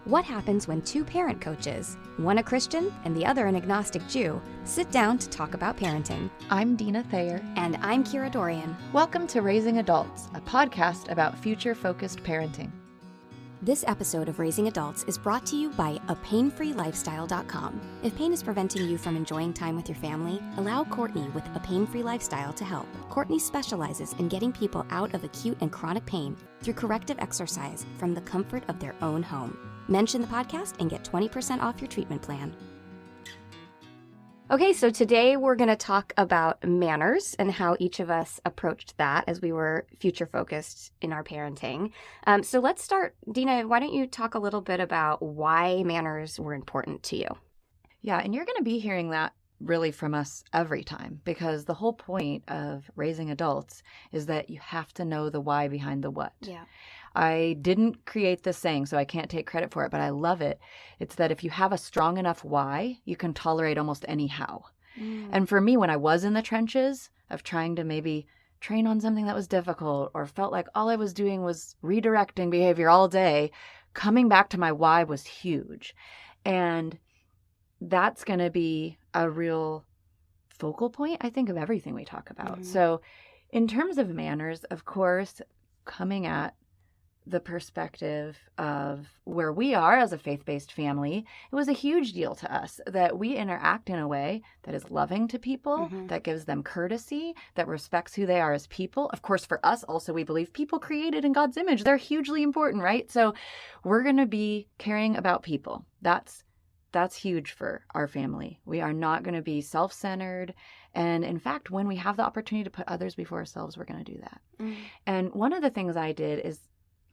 What happens when two parent coaches, one a Christian and the other an agnostic Jew, sit down to talk about parenting? I'm Deana Thayer. And I'm Kira Dorian. Welcome to Raising Adults, a podcast about future-focused parenting. This episode of Raising Adults is brought to you by apainfreelifestyle.com. If pain is preventing you from enjoying time with your family, allow Courtney with A Pain-Free Lifestyle to help. Courtney specializes in getting people out of acute and chronic pain through corrective exercise from the comfort of their own home. Mention the podcast and get 20% off your treatment plan. Okay, so today we're going to talk about manners and how each of us approached that as we were future-focused in our parenting. So let's start. Deana, why don't you talk a little bit about why manners were important to you? Yeah, and you're going to be hearing that really from us every time, because the whole point of raising adults is that you have to know the why behind the what. Yeah. I didn't create this saying, so I can't take credit for it, but I love it. It's that if you have a strong enough why, you can tolerate almost any how. And for me, when I was in the trenches of trying to maybe train on something that was difficult or felt like all I was doing was redirecting behavior all day, coming back to my why was huge. And that's going to be a real focal point, I think, of everything we talk about. So in terms of manners, of course, coming at the perspective of where we are as a faith-based family, it was a huge deal to us that we interact in a way that is loving to people, that gives them courtesy, that respects who they are as people. Of course, for us also, we believe people created in God's image. They're hugely important, right? So we're going to be caring about people. That's huge for our family. We are not going to be self-centered. And in fact, when we have the opportunity to put others before ourselves, we're going to do that. And one of the things I did is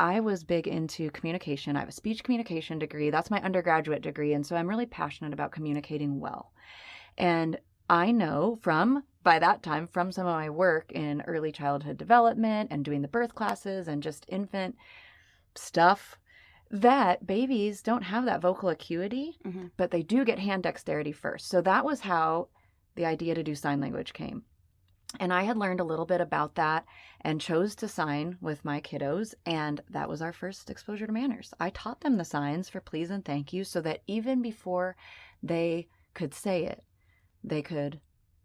I was big into communication. I have a speech communication degree. That's my undergraduate degree. And so I'm really passionate about communicating well. And I know by that time, from some of my work in early childhood development and doing the birth classes and just infant stuff, that babies don't have that vocal acuity, but they do get hand dexterity first. So that was how the idea to do sign language came. And I had learned a little bit about that and chose to sign with my kiddos. And that was our first exposure to manners. I taught them the signs for please and thank you so that even before they could say it, they could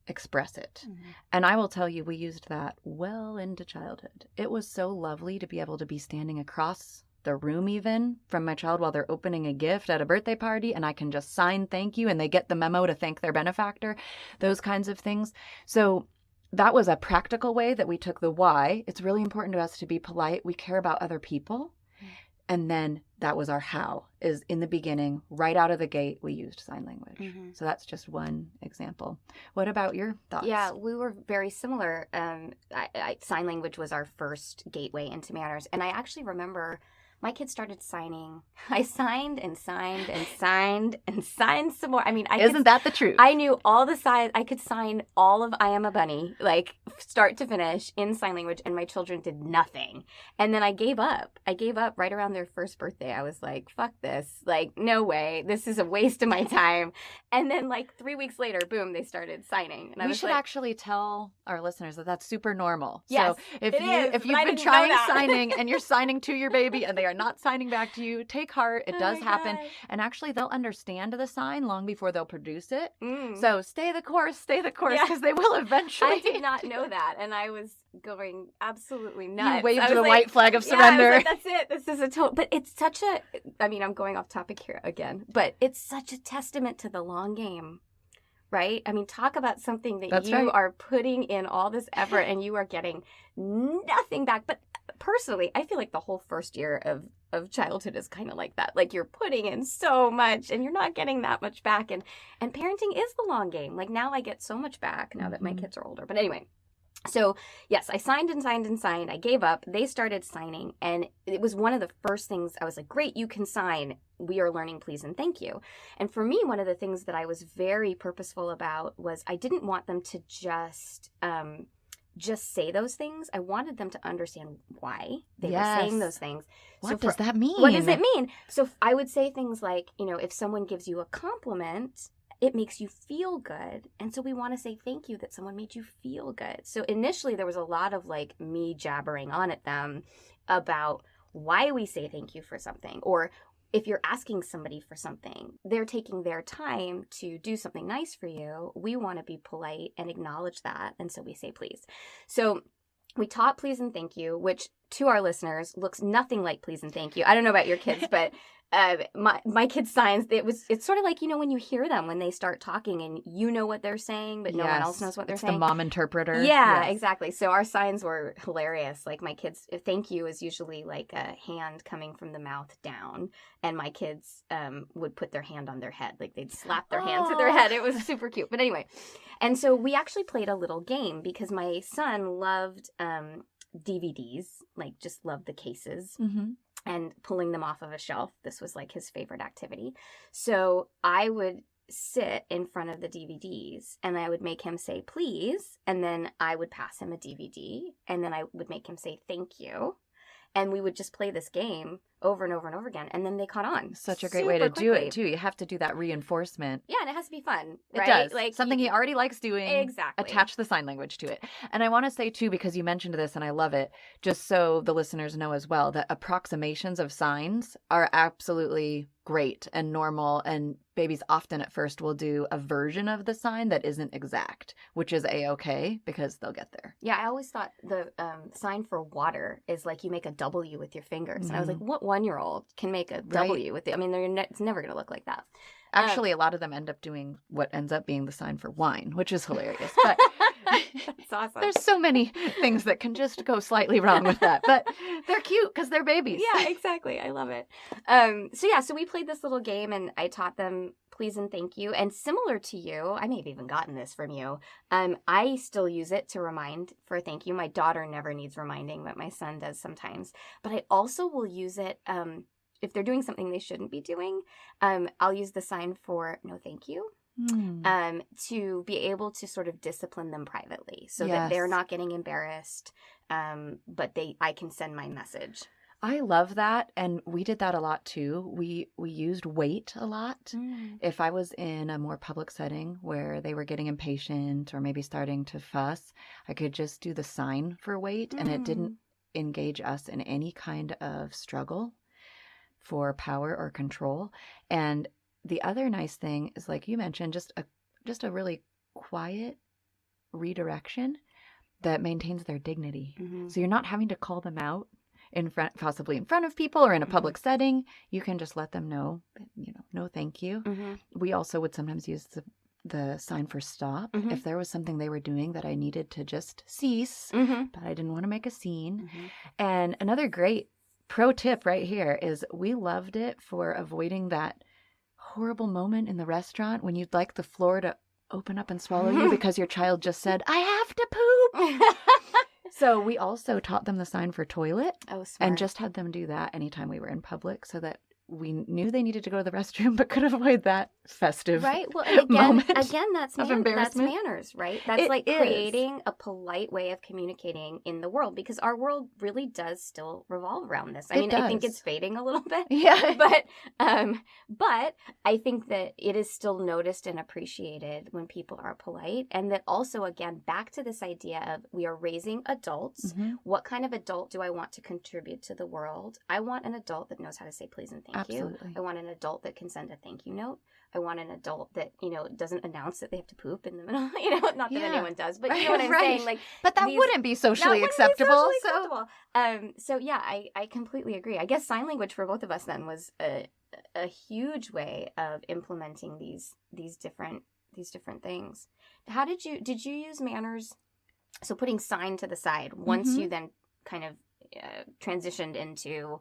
express it. And I will tell you, we used that well into childhood. It was so lovely to be able to be standing across the room even from my child while they're opening a gift at a birthday party, and I can just sign thank you and they get the memo to thank their benefactor, those kinds of things. So that was a practical way that we took the why. It's really important to us to be polite. We care about other people. And then that was our how, is in the beginning, right out of the gate, we used sign language. So that's just one example. What about your thoughts? Yeah, we were very similar. Sign language was our first gateway into manners. And I actually remember my kids started signing. I signed and signed and signed and signed some more. I mean, Isn't that the truth? I knew all the signs. I could sign all of I Am a Bunny, like start to finish in sign language, and my children did nothing. And then I gave up. I gave up right around their first birthday. I was like, fuck this. Like, no way. This is a waste of my time. And then like 3 weeks later, boom, they started signing. And we should actually tell our listeners that that's super normal. Yes, so if you've been trying signing and you're signing to your baby and they are not signing back to you, take heart. It does happen. God. And actually, they'll understand the sign long before they'll produce it. So stay the course, because they will eventually. I did not know that. And I was going absolutely nuts. You waved the white flag of surrender. I was like, that's it. This is a total. But it's such a, I mean, I'm going off topic here again, but it's such a testament to the long game. Right? I mean, talk about something that you are putting in all this effort and you are getting nothing back. But personally, I feel like the whole first year of childhood is kind of like that. Like you're putting in so much and you're not getting that much back. And parenting is the long game. Like now I get so much back now that my kids are older. But anyway. So, yes, I signed and signed and signed. I gave up. They started signing. And it was one of the first things I was like, great, you can sign. We are learning please and thank you. And for me, one of the things that I was very purposeful about was I didn't want them to just say those things. I wanted them to understand why they were saying those things. What does that mean? What does it mean? So I would say things like, if someone gives you a compliment, it makes you feel good. And so we want to say thank you that someone made you feel good. So initially there was a lot of like me jabbering on at them about why we say thank you for something, or if you're asking somebody for something, they're taking their time to do something nice for you. We want to be polite and acknowledge that. And so we say please. So we taught please and thank you, which to our listeners looks nothing like please and thank you. I don't know about your kids, but my kids' signs, it's sort of like, when you hear them when they start talking and you know what they're saying, but no one else knows what they're saying. The mom interpreter. Yeah, yes. Exactly. So our signs were hilarious. Like my kids, thank you is usually like a hand coming from the mouth down. And my kids would put their hand on their head. Like they'd slap their hand to their head. It was super cute. But anyway, and so we actually played a little game because my son loved DVDs, like just loved the cases. Mm-hmm. And pulling them off of a shelf. This was like his favorite activity. So I would sit in front of the DVDs and I would make him say, please. And then I would pass him a DVD and then I would make him say, thank you. And we would just play this game over and over and over again. And then they caught on. Such a great way to do it, too. You have to do that reinforcement. Yeah, and it has to be fun. Right? It does. Like something he already likes doing. Exactly. Attach the sign language to it. And I want to say, too, because you mentioned this and I love it, just so the listeners know as well, that approximations of signs are absolutely great and normal. And babies often at first will do a version of the sign that isn't exact, which is A-okay because they'll get there. Yeah, I always thought the sign for water is like you make a W with your fingers. Mm-hmm. And I was like, what 1-year-old can make a W with it? I mean, it's never going to look like that. Actually, a lot of them end up doing what ends up being the sign for wine, which is hilarious. But that's awesome. There's so many things that can just go slightly wrong with that. But they're cute because they're babies. Yeah, exactly. I love it. So we played this little game and I taught them please and thank you. And similar to you, I may have even gotten this from you. I still use it to remind for thank you. My daughter never needs reminding, but my son does sometimes. But I also will use it if they're doing something they shouldn't be doing. I'll use the sign for no thank you. To be able to sort of discipline them privately so that they're not getting embarrassed, but I can send my message. I love that, and we did that a lot too. We used wait a lot. If I was in a more public setting where they were getting impatient or maybe starting to fuss, I could just do the sign for wait, and it didn't engage us in any kind of struggle for power or control. And the other nice thing is, like you mentioned, just a really quiet redirection that maintains their dignity. Mm-hmm. So you're not having to call them out possibly in front of people or in a public setting. You can just let them know, no thank you. Mm-hmm. We also would sometimes use the sign for stop if there was something they were doing that I needed to just cease, but I didn't want to make a scene. And another great pro tip right here is we loved it for avoiding that horrible moment in the restaurant when you'd like the floor to open up and swallow you because your child just said, I have to poop. So we also taught them the sign for toilet and just had them do that anytime we were in public so that we knew they needed to go to the restroom but could avoid that festive moment again, that's manners, right? That's creating a polite way of communicating in the world because our world really does still revolve around this. I think it's fading a little bit. Yeah. But I think that it is still noticed and appreciated when people are polite. And that also, again, back to this idea of we are raising adults. What kind of adult do I want to contribute to the world? I want an adult that knows how to say please and thank you. I want an adult that can send a thank you note. I want an adult that, doesn't announce that they have to poop in the middle. Not that anyone does, but you know what I'm saying? Like, but that wouldn't be socially acceptable. I completely agree. I guess sign language for both of us then was a huge way of implementing these different things. How did you use manners? So putting sign to the side once you then kind of transitioned into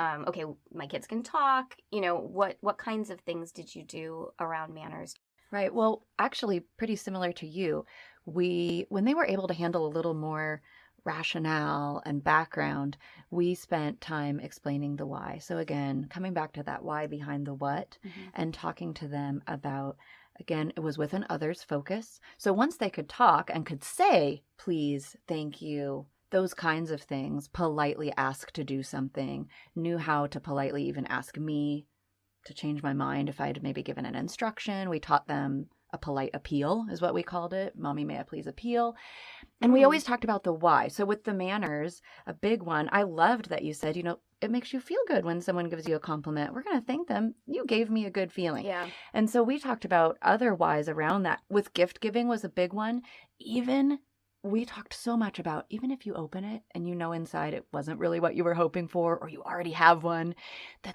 okay, my kids can talk, what kinds of things did you do around manners? Right. Well, actually pretty similar to you. When they were able to handle a little more rationale and background, we spent time explaining the why. So again, coming back to that why behind the what and talking to them about, again, it was with an others focus. So once they could talk and could say, please, thank you, those kinds of things, politely ask to do something, knew how to politely even ask me to change my mind if I'd maybe given an instruction. We taught them a polite appeal is what we called it. Mommy, may I please appeal? And we always talked about the why. So with the manners, a big one, I loved that you said, it makes you feel good when someone gives you a compliment. We're going to thank them. You gave me a good feeling. Yeah. And so we talked about other whys around that. With gift giving was a big one. We talked so much about, even if you open it and inside it wasn't really what you were hoping for, or you already have one,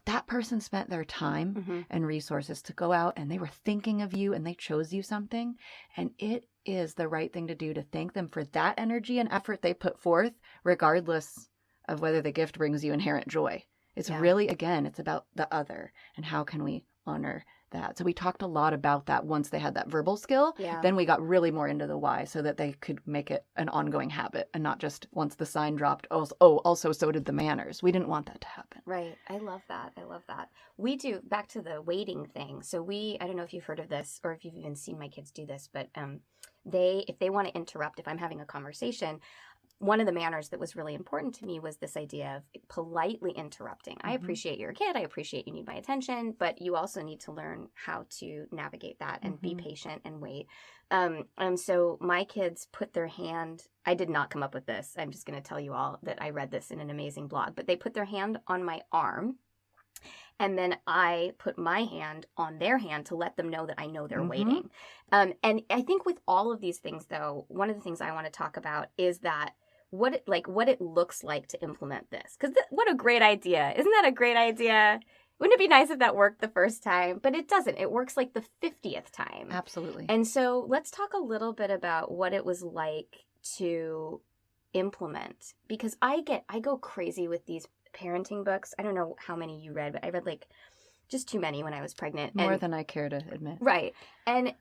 that person spent their time and resources to go out and they were thinking of you and they chose you something. And it is the right thing to do to thank them for that energy and effort they put forth, regardless of whether the gift brings you inherent joy. It's really, again, it's about the other and how can we honor that. So we talked a lot about that once they had that verbal skill. Yeah. Then we got really more into the why so that they could make it an ongoing habit and not just once the sign dropped, also so did the manners. We didn't want that to happen. Right. I love that. We do, back to the waiting thing. So I don't know if you've heard of this or if you've even seen my kids do this, but if they want to interrupt, if I'm having a conversation, one of the manners that was really important to me was this idea of politely interrupting. I appreciate you're a kid. I appreciate you need my attention, but you also need to learn how to navigate that and be patient and wait. And so my kids put their hand, I did not come up with this. I'm just going to tell you all that I read this in an amazing blog, but they put their hand on my arm. And then I put my hand on their hand to let them know that I know they're waiting. And I think with all of these things, though, one of the things I want to talk about is that what it looks like to implement this. Because what a great idea. Isn't that a great idea? Wouldn't it be nice if that worked the first time? But it doesn't. It works like the 50th time. Absolutely. And so let's talk a little bit about what it was like to implement. Because I go crazy with these parenting books. I don't know how many you read, but I read just too many when I was pregnant. More than I care to admit. Right. And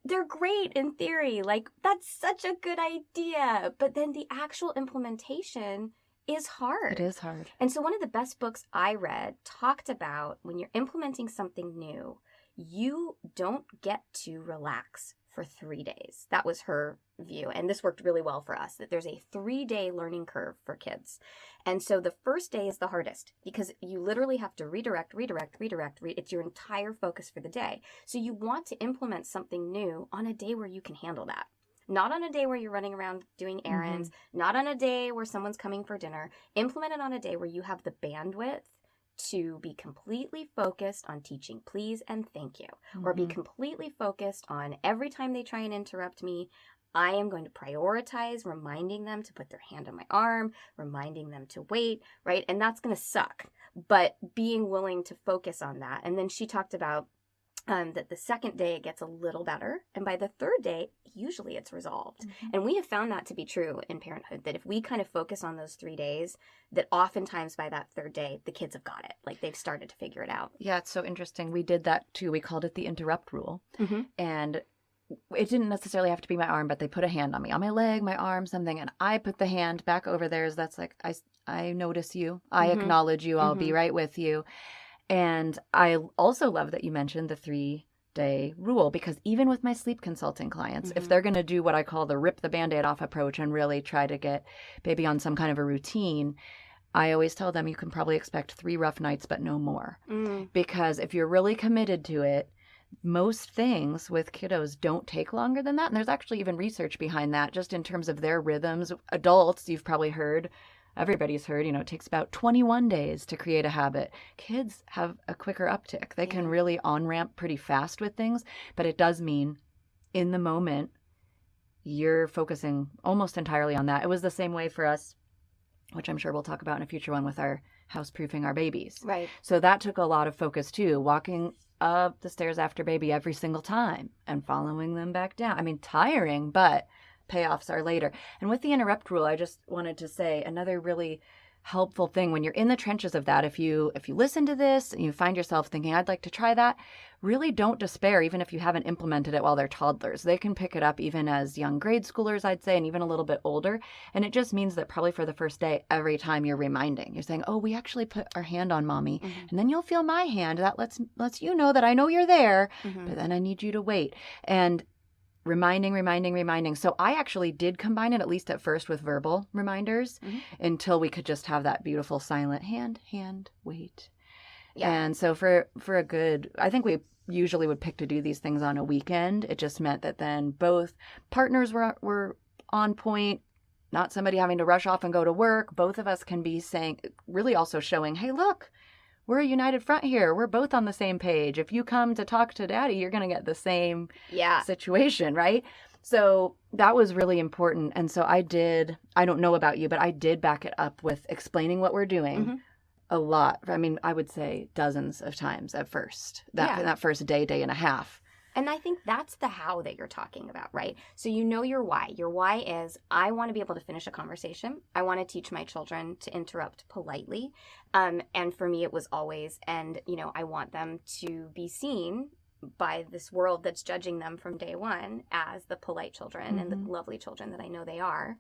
they're great in theory. That's such a good idea. But then the actual implementation is hard. It is hard. And so one of the best books I read talked about when you're implementing something new, you don't get to relax for 3 days. That was her view. And this worked really well for us, that there's a 3-day learning curve for kids. And so the first day is the hardest because you literally have to redirect. It's your entire focus for the day. So you want to implement something new on a day where you can handle that. Not on a day where you're running around doing errands, not on a day where someone's coming for dinner. Implement it on a day where you have the bandwidth to be completely focused on teaching please and thank you, or be completely focused on every time they try and interrupt me, I am going to prioritize reminding them to put their hand on my arm, reminding them to wait, right? And that's going to suck, but being willing to focus on that. And then she talked about that the second day it gets a little better. And by the third day, usually it's resolved. And we have found that to be true in parenthood, that if we kind of focus on those 3 days, that oftentimes by that third day, the kids have got it. They've started to figure it out. Yeah, it's so interesting. We did that too. We called it the interrupt rule. And it didn't necessarily have to be my arm, but they put a hand on me, on my leg, my arm, something. And I put the hand back over theirs. That's I notice you. I acknowledge you. I'll be right with you. And I also love that you mentioned the 3-day rule, because even with my sleep consulting clients, if they're going to do what I call the rip the Band-Aid off approach and really try to get baby on some kind of a routine, I always tell them you can probably expect 3 rough nights, but no more. Because if you're really committed to it, most things with kiddos don't take longer than that. And there's actually even research behind that, just in terms of their rhythms. Adults, you've probably heard, everybody's heard, it takes about 21 days to create a habit. Kids have a quicker uptick. They can really on-ramp pretty fast with things, but it does mean in the moment, you're focusing almost entirely on that. It was the same way for us, which I'm sure we'll talk about in a future one with our house-proofing our babies. Right. So that took a lot of focus too, walking up the stairs after baby every single time and following them back down. I mean, tiring, but payoffs are later. And with the interrupt rule, I just wanted to say another really helpful thing when you're in the trenches of that. If you listen to this and you find yourself thinking, I'd like to try that, really don't despair, even if you haven't implemented it while they're toddlers. They can pick it up even as young grade schoolers, I'd say, and even a little bit older. And it just means that probably for the first day, every time you're reminding, you're saying, oh, we actually put our hand on mommy. And then you'll feel my hand. That lets you know that I know you're there, but then I need you to wait. And reminding. So I actually did combine it, at least at first, with verbal reminders until we could just have that beautiful silent hand, wait. Yeah. And so for a good, I think we usually would pick to do these things on a weekend. It just meant that then both partners were on point, not somebody having to rush off and go to work. Both of us can be saying, really also showing, hey, look, we're a united front here. We're both on the same page. If you come to talk to daddy, you're going to get the same situation, right? So that was really important. And so I don't know about you, but I did back it up with explaining what we're doing a lot. I mean, I would say dozens of times at first, that first day and a half. And I think that's the how that you're talking about, right? So you know your why. Your why is, I want to be able to finish a conversation. I want to teach my children to interrupt politely. And for me, it was always, and, I want them to be seen by this world that's judging them from day one as the polite children and the lovely children that I know they are.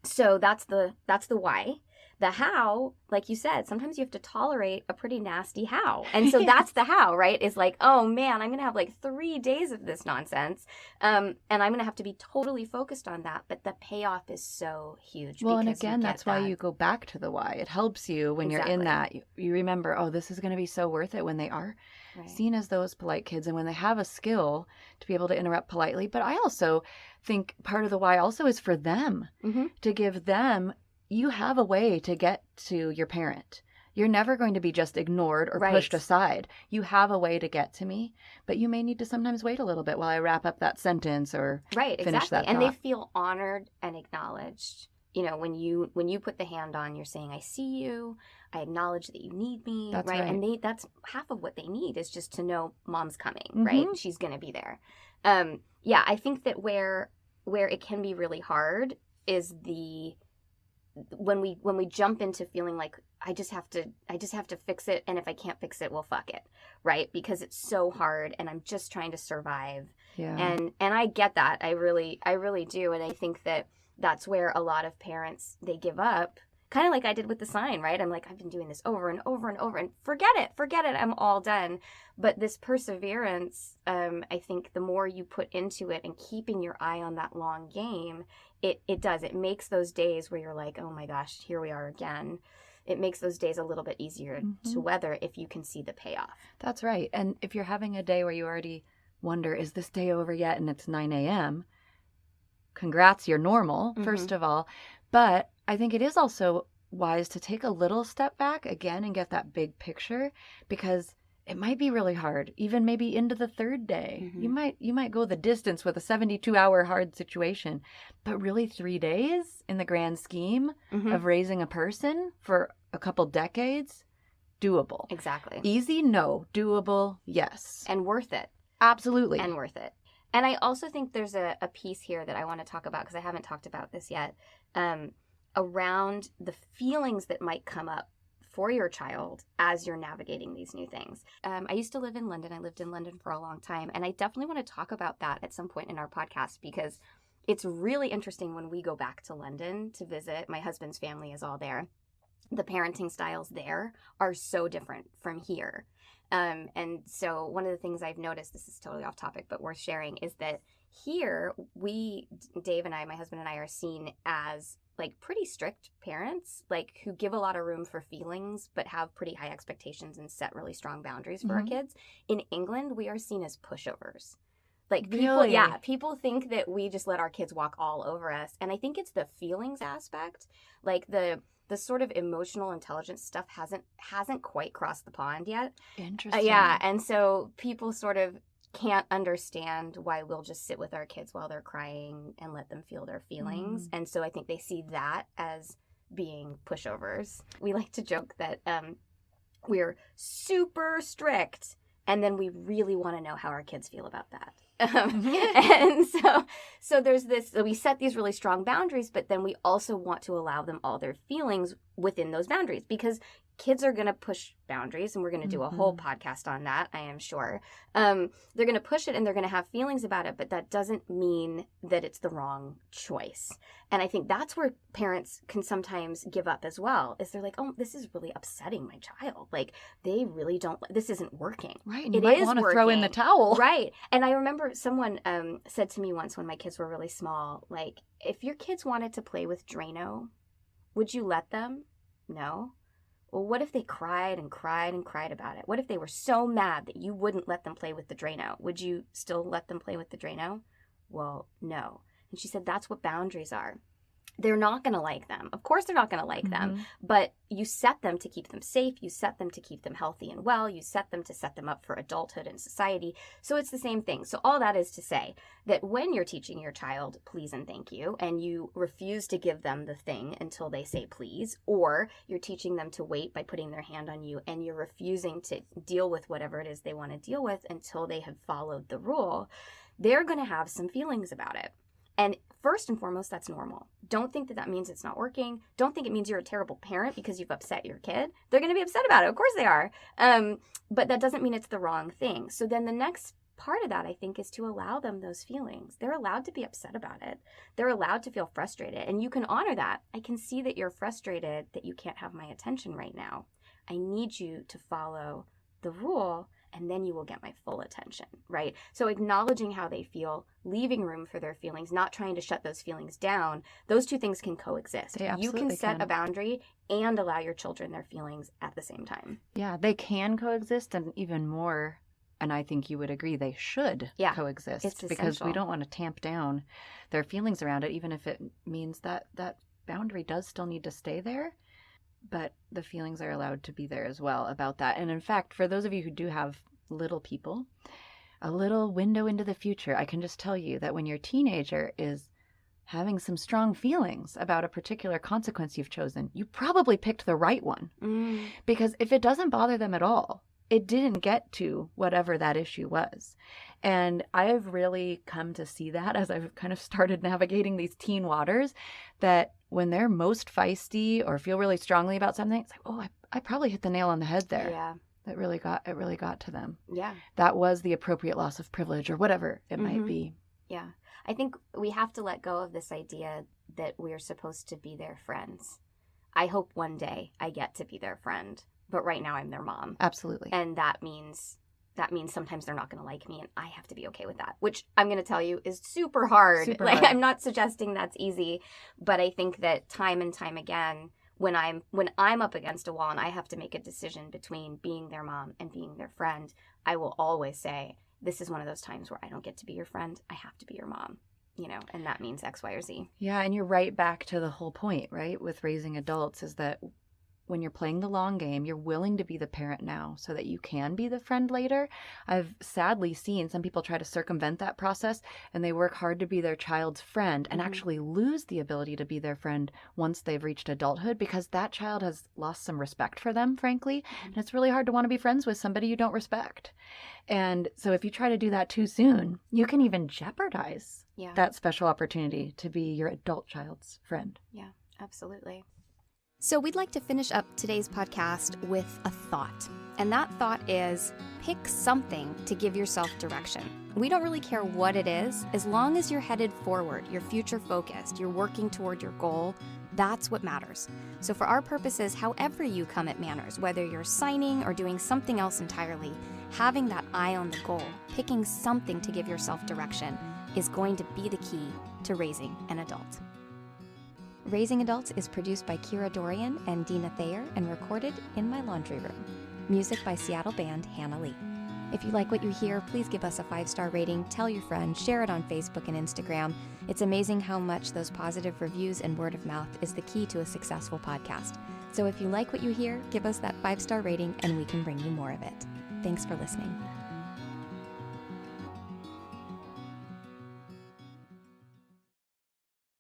So that's the why. The how, like you said, sometimes you have to tolerate a pretty nasty how. And so that's the how, right? Is like, oh man, I'm going to have like 3 days of this nonsense. And I'm going to have to be totally focused on that. But the payoff is so huge. Well, and again, that's why you go back to the why. It helps you when you're in that. You remember, oh, this is going to be so worth it when they are seen as those polite kids and when they have a skill to be able to interrupt politely. But I also think part of the why also is for them, to give them, you have a way to get to your parent. You're never going to be just ignored or pushed aside. You have a way to get to me, but you may need to sometimes wait a little bit while I wrap up that sentence or finish that thought. And they feel honored and acknowledged. When you put the hand on, you're saying, I see you, I acknowledge that you need me, that's right? And that's half of what they need, is just to know mom's coming, right? She's going to be there. I think that where it can be really hard is when we jump into feeling like I just have to fix it, and if I can't fix it, well, fuck it, right? Because it's so hard and I'm just trying to survive. Yeah. And I get that. I really do. And I think that that's where a lot of parents, they give up, kind of like I did with the sign, right? I'm like, I've been doing this over and over and over, and forget it, I'm all done. But this perseverance, I think the more you put into it and keeping your eye on that long game, it makes those days where you're like, oh my gosh, here we are again. It makes those days a little bit easier to weather if you can see the payoff. That's right. And if you're having a day where you already wonder, is this day over yet? And it's 9 a.m., congrats, you're normal, first of all. But I think it is also wise to take a little step back again and get that big picture, because it might be really hard, even maybe into the third day. You might go the distance with a 72-hour hard situation, but really 3 days in the grand scheme of raising a person for a couple decades, doable. Exactly. Easy? No. Doable? Yes. And worth it. Absolutely. And worth it. And I also think there's a piece here that I want to talk about, because I haven't talked about this yet, around the feelings that might come up for your child as you're navigating these new things. I used to live in London. I lived in London for a long time. And I definitely want to talk about that at some point in our podcast, because it's really interesting when we go back to London to visit. My husband's family is all there. The parenting styles there are so different from here. And so one of the things I've noticed, this is totally off topic, but worth sharing, is that here Dave and I, my husband and I, are seen as like pretty strict parents, like who give a lot of room for feelings, but have pretty high expectations and set really strong boundaries for our kids. In England, we are seen as pushovers. Like people think that we just let our kids walk all over us. And I think it's the feelings aspect, like the sort of emotional intelligence stuff hasn't quite crossed the pond yet. Interesting. And so people sort of can't understand why we'll just sit with our kids while they're crying and let them feel their feelings. And so I think they see that as being pushovers. We like to joke that we're super strict, and then we really want to know how our kids feel about that. And so there's this, so we set these really strong boundaries, but then we also want to allow them all their feelings within those boundaries, because kids are going to push boundaries, and we're going to do a whole podcast on that, I am sure. They're going to push it and they're going to have feelings about it, but that doesn't mean that it's the wrong choice. And I think that's where parents can sometimes give up as well, is they're like, oh, this is really upsetting my child. Like, they really don't, this isn't working. Right. And you might want to throw in the towel. Right. And I remember someone said to me once when my kids were really small, like, if your kids wanted to play with Drano, would you let them? No. Well, what if they cried and cried and cried about it? What if they were so mad that you wouldn't let them play with the Drano? Would you still let them play with the Drano? Well, no. And she said, that's what boundaries are. They're not going to like them. Of course they're not going to like them, but you set them to keep them safe. You set them to keep them healthy and well. You set them up for adulthood and society. So it's the same thing. So all that is to say that when you're teaching your child please and thank you, and you refuse to give them the thing until they say please, or you're teaching them to wait by putting their hand on you, and you're refusing to deal with whatever it is they want to deal with until they have followed the rule, they're going to have some feelings about it. And first and foremost, that's normal. Don't think that means it's not working. Don't think it means you're a terrible parent because you've upset your kid. They're going to be upset about it. Of course they are. But that doesn't mean it's the wrong thing. So then the next part of that, I think, is to allow them those feelings. They're allowed to be upset about it. They're allowed to feel frustrated. And you can honor that. I can see that you're frustrated that you can't have my attention right now. I need you to follow the rule, and then you will get my full attention, right? So acknowledging how they feel, leaving room for their feelings, not trying to shut those feelings down, those two things can coexist. You can set a boundary and allow your children their feelings at the same time. Yeah, they can coexist, and even more, and I think you would agree, they should coexist. It's because we don't want to tamp down their feelings around it, even if it means that that boundary does still need to stay there. But the feelings are allowed to be there as well about that. And in fact, for those of you who do have little people, a little window into the future, I can just tell you that when your teenager is having some strong feelings about a particular consequence you've chosen, you probably picked the right one. Because if it doesn't bother them at all, it didn't get to whatever that issue was. And I've really come to see that as I've kind of started navigating these teen waters, that when they're most feisty or feel really strongly about something, it's like, oh, I probably hit the nail on the head there. Yeah. It really got to them. Yeah. That was the appropriate loss of privilege or whatever it might be. Yeah. I think we have to let go of this idea that we're supposed to be their friends. I hope one day I get to be their friend, but right now I'm their mom. Absolutely. And that means sometimes they're not going to like me, and I have to be okay with that, which I'm going to tell you is super hard. I'm not suggesting that's easy, but I think that time and time again, when I'm up against a wall and I have to make a decision between being their mom and being their friend, I will always say, this is one of those times where I don't get to be your friend. I have to be your mom, and that means X, Y, or Z. Yeah, and you're right back to the whole point, right, with raising adults, is that when you're playing the long game, you're willing to be the parent now so that you can be the friend later. I've sadly seen some people try to circumvent that process, and they work hard to be their child's friend and actually lose the ability to be their friend once they've reached adulthood, because that child has lost some respect for them, frankly. And it's really hard to want to be friends with somebody you don't respect. And so if you try to do that too soon, you can even jeopardize that special opportunity to be your adult child's friend. Yeah, absolutely. So we'd like to finish up today's podcast with a thought. And that thought is, pick something to give yourself direction. We don't really care what it is, as long as you're headed forward, you're future focused, you're working toward your goal, that's what matters. So for our purposes, however you come at manners, whether you're signing or doing something else entirely, having that eye on the goal, picking something to give yourself direction, is going to be the key to raising an adult. Raising Adults is produced by Kira Dorian and Deana Thayer and recorded in my laundry room. Music by Seattle band Hannah Lee. If you like what you hear, please give us a 5-star rating, tell your friends, share it on Facebook and Instagram. It's amazing how much those positive reviews and word of mouth is the key to a successful podcast. So if you like what you hear, give us that 5-star rating and we can bring you more of it. Thanks for listening.